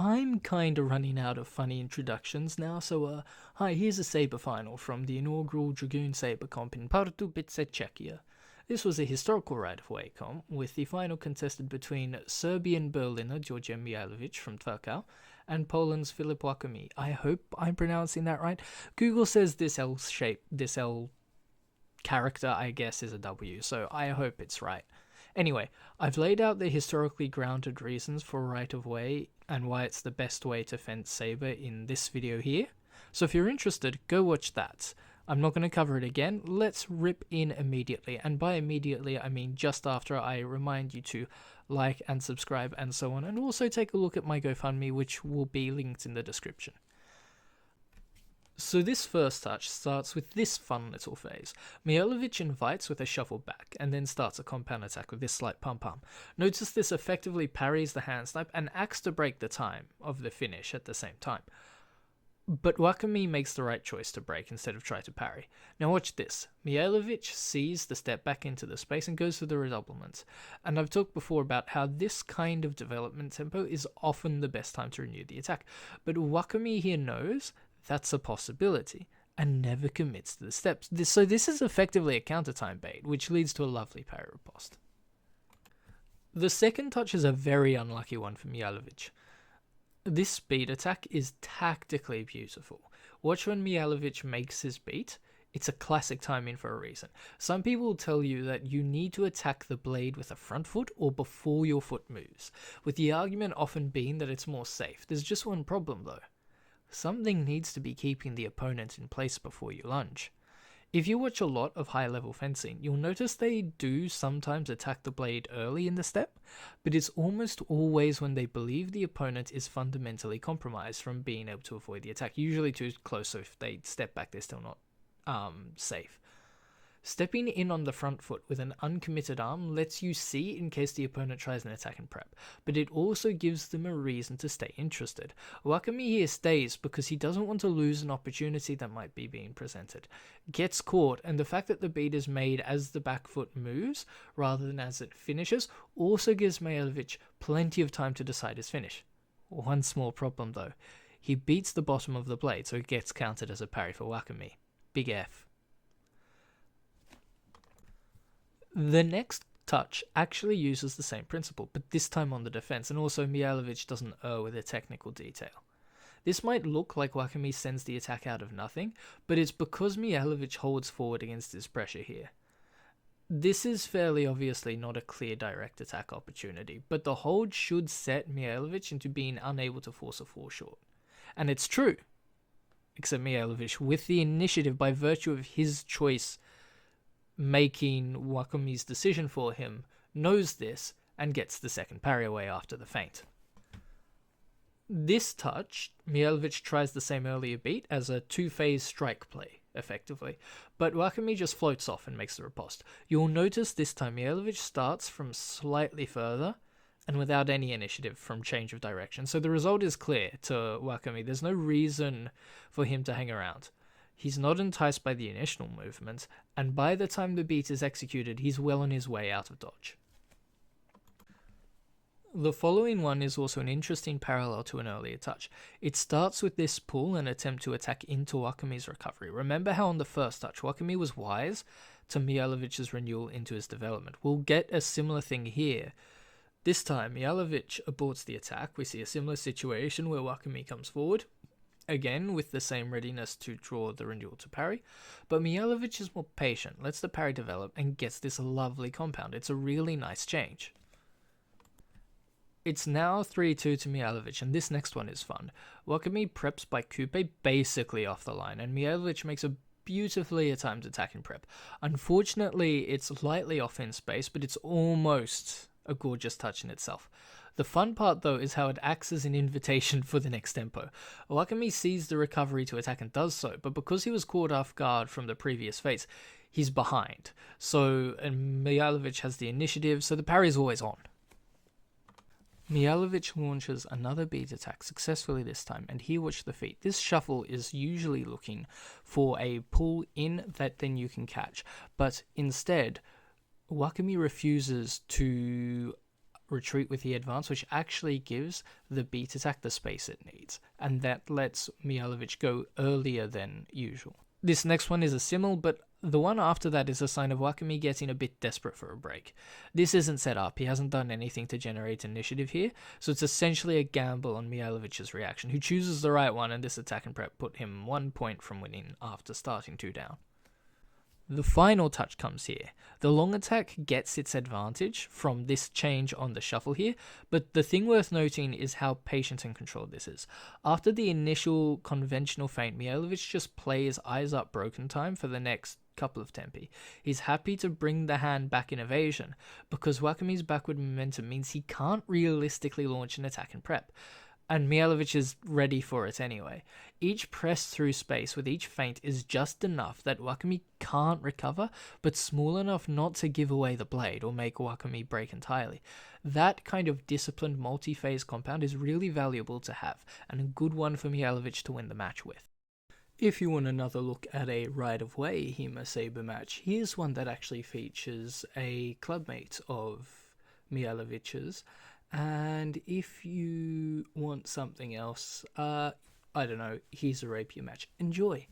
I'm kinda running out of funny introductions now, so hi, here's a Sabre final from the inaugural Dragoon Sabre comp in Pardubice, Czechia. This was a historical right-of-way comp, with the final contested between Serbian Berliner Georgia Mihailovic from Tverkau and Poland's Filip Wakami. I hope I'm pronouncing that right. Google says this L character, I guess, is a W, so I hope it's right. Anyway, I've laid out the historically grounded reasons for right-of-way and why it's the best way to fence Sabre in this video here. So if you're interested, go watch that. I'm not going to cover it again. Let's rip in immediately. And by immediately, I mean just after I remind you to like and subscribe and so on. And also take a look at my GoFundMe, which will be linked in the description. So this first touch starts with this fun little phase. Mihailovic invites with a shuffle back, and then starts a compound attack with this slight pum-pum. Notice this effectively parries the hand snipe and acts to break the time of the finish at the same time. But Wakami makes the right choice to break instead of try to parry. Now watch this. Mihailovic sees the step back into the space and goes for the redoublement. And I've talked before about how this kind of development tempo is often the best time to renew the attack. But Wakami here knows that's a possibility and never commits to the steps. So this is effectively a counter-time bait, which leads to a lovely parry riposte. The second touch is a very unlucky one for Mihailovic. This speed attack is tactically beautiful. Watch when Mihailovic makes his beat. It's a classic timing for a reason. Some people will tell you that you need to attack the blade with a front foot or before your foot moves, with the argument often being that it's more safe. There's just one problem though. Something needs to be keeping the opponent in place before you lunge. If you watch a lot of high-level fencing, you'll notice they do sometimes attack the blade early in the step, but it's almost always when they believe the opponent is fundamentally compromised from being able to avoid the attack, usually too close, so if they step back they're still not safe. Stepping in on the front foot with an uncommitted arm lets you see in case the opponent tries an attack and prep, but it also gives them a reason to stay interested. Wakami here stays because he doesn't want to lose an opportunity that might be being presented. Gets caught, and the fact that the beat is made as the back foot moves rather than as it finishes also gives Mihailovic plenty of time to decide his finish. One small problem though. He beats the bottom of the blade, so it gets counted as a parry for Wakami. Big F. The next touch actually uses the same principle, but this time on the defense, and also Mihailovic doesn't err with a technical detail. This might look like Wakami sends the attack out of nothing, but it's because Mihailovic holds forward against his pressure here. This is fairly obviously not a clear direct attack opportunity, but the hold should set Mihailovic into being unable to force a fall short. And it's true, except Mihailovic, with the initiative by virtue of his choice making Wakami's decision for him, knows this and gets the second parry away after the feint. This touch, Mihailovic tries the same earlier beat as a two-phase strike play, effectively, but Wakami just floats off and makes the riposte. You'll notice this time Mihailovic starts from slightly further and without any initiative from change of direction, so the result is clear to Wakami. There's no reason for him to hang around. He's not enticed by the initial movement, and by the time the beat is executed, he's well on his way out of dodge. The following one is also an interesting parallel to an earlier touch. It starts with this pull and attempt to attack into Wakami's recovery. Remember how on the first touch, Wakami was wise to Mihailovic's renewal into his development. We'll get a similar thing here. This time, Mihailovic aborts the attack. We see a similar situation where Wakami comes forward, again with the same readiness to draw the renewal to parry, but Mihailovic is more patient, lets the parry develop, and gets this lovely compound. It's a really nice change. It's now 3-2 to Mihailovic, and this next one is fun. Wakami preps by coupe basically off the line, and Mihailovic makes a beautifully timed attack and prep. Unfortunately, it's lightly off in space, but it's almost a gorgeous touch in itself. The fun part though is how it acts as an invitation for the next tempo. Wakami sees the recovery to attack and does so, but because he was caught off guard from the previous phase, he's behind. And Mihailovic has the initiative, so the parry is always on. Mihailovic launches another beat attack successfully this time, and here watch the feat. This shuffle is usually looking for a pull in that then you can catch, but instead, Wakami refuses to retreat with the advance, which actually gives the beat attack the space it needs, and that lets Mihailovic go earlier than usual. This next one is a simul, but the one after that is a sign of Wakami getting a bit desperate for a break. This isn't set up, he hasn't done anything to generate initiative here, so it's essentially a gamble on Mihailovic's reaction, who chooses the right one, and this attack and prep put him 1 point from winning after starting 2 down. The final touch comes here. The long attack gets its advantage from this change on the shuffle here, but the thing worth noting is how patient and controlled this is. After the initial conventional feint, Mihailovic just plays eyes up broken time for the next couple of tempi. He's happy to bring the hand back in evasion, because Wakami's backward momentum means he can't realistically launch an attack and prep, and Mihailovic is ready for it anyway. Each press through space with each feint is just enough that Wakami can't recover, but small enough not to give away the blade or make Wakami break entirely. That kind of disciplined multi-phase compound is really valuable to have, and a good one for Mihailovic to win the match with. If you want another look at a right-of-way Hema Sabre match, here's one that actually features a clubmate of Mihailovic's. And if you want something else, I don't know, here's a rapier match. Enjoy.